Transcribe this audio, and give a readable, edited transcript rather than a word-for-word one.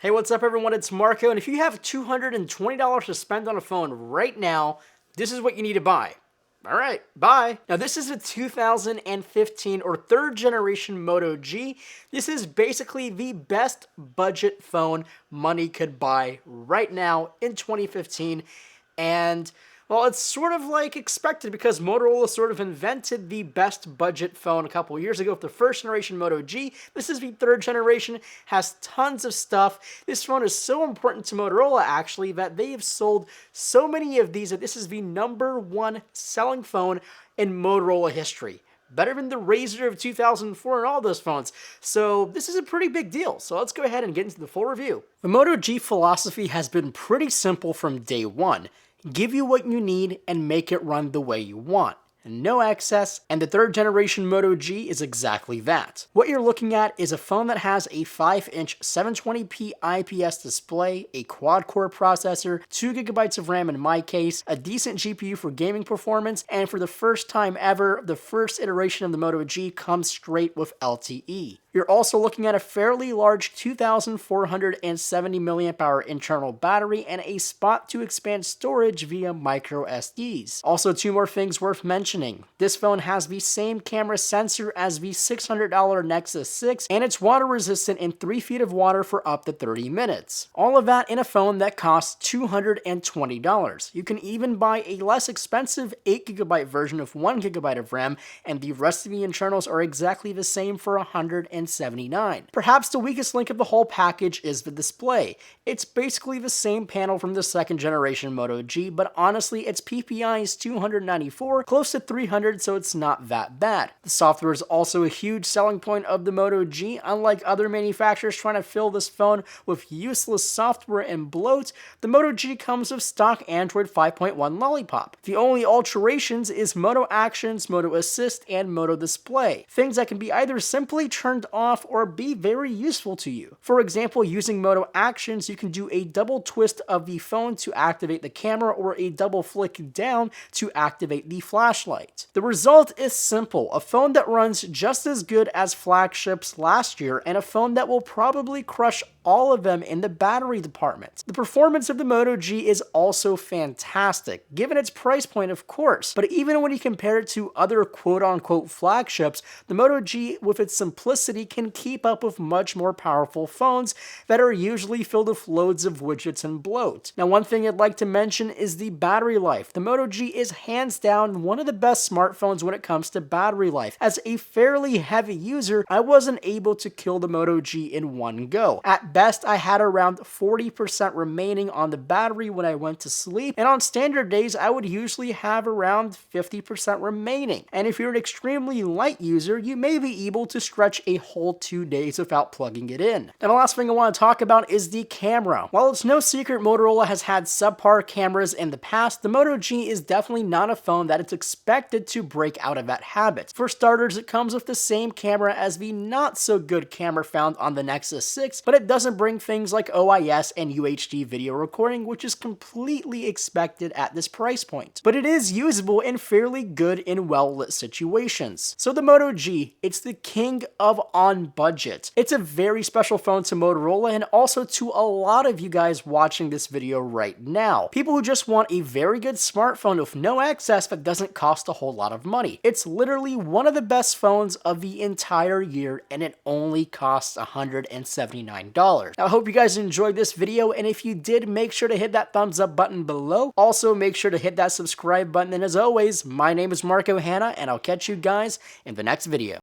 Hey, what's up everyone? It's Marco, and if you have $220 to spend on a phone right now, this is what you need to buy. Alright, bye. Now this is a 2015 or third generation Moto G. This is basically the best budget phone money could buy right now in 2015. And well, it's sort of like expected because Motorola sort of invented the best budget phone a couple years ago with the first generation Moto G. This is the third generation, has tons of stuff. This phone is so important to Motorola actually that they have sold so many of these that this is the #1 selling phone in Motorola history. Better than the Razr of 2004 and all those phones. So this is a pretty big deal. So let's go ahead and get into the full review. The Moto G philosophy has been pretty simple from day one. Give you what you need and make it run the way you want. No excess, and the third generation Moto G is exactly that. What you're looking at is a phone that has a 5-inch 720p IPS display, a quad-core processor, 2GB of RAM in my case, a decent GPU for gaming performance, and for the first time ever, the first iteration of the Moto G comes straight with LTE. You're also looking at a fairly large 2,470 mAh internal battery and a spot to expand storage via micro SDs. Also, two more things worth mentioning. This phone has the same camera sensor as the $600 Nexus 6, and it's water resistant in 3 feet of water for up to 30 minutes. All of that in a phone that costs $220. You can even buy a less expensive 8GB version of 1GB of RAM, and the rest of the internals are exactly the same for $179. Perhaps the weakest link of the whole package is the display. It's basically the same panel from the second generation Moto G, but honestly its PPI is 294, close to 300, so it's not that bad. The software is also a huge selling point of the Moto G. Unlike other manufacturers trying to fill this phone with useless software and bloat, the Moto G comes with stock Android 5.1 Lollipop. The only alterations is Moto Actions, Moto Assist, and Moto Display, things that can be either simply turned off or be very useful to you. For example, using Moto Actions, you can do a double twist of the phone to activate the camera or a double flick down to activate the flashlight. The result is simple, a phone that runs just as good as flagships last year and a phone that will probably crush all of them in the battery department. The performance of the Moto G is also fantastic, given its price point of course, but even when you compare it to other quote-unquote flagships, the Moto G with its simplicity can keep up with much more powerful phones that are usually filled with loads of widgets and bloat. Now one thing I'd like to mention is the battery life. The Moto G is hands down one of the best smartphones when it comes to battery life. As a fairly heavy user, I wasn't able to kill the Moto G in one go. At best, I had around 40% remaining on the battery when I went to sleep, and on standard days, I would usually have around 50% remaining. And if you're an extremely light user, you may be able to stretch a whole 2 days without plugging it in. And the last thing I want to talk about is the camera. While it's no secret Motorola has had subpar cameras in the past, the Moto G is definitely not a phone that is expected to break out of that habit. For starters, it comes with the same camera as the not so good camera found on the Nexus 6, but it doesn't bring things like OIS and UHD video recording, which is completely expected at this price point. But it is usable and fairly good in well-lit situations. So the Moto G, it's the king of on budget. It's a very special phone to Motorola and also to a lot of you guys watching this video right now. People who just want a very good smartphone with no excess that doesn't cost a whole lot of money. It's literally one of the best phones of the entire year and it only costs $179. Now I hope you guys enjoyed this video, and if you did, make sure to hit that thumbs up button below. Also make sure to hit that subscribe button, and as always, my name is Marco Hanna and I'll catch you guys in the next video.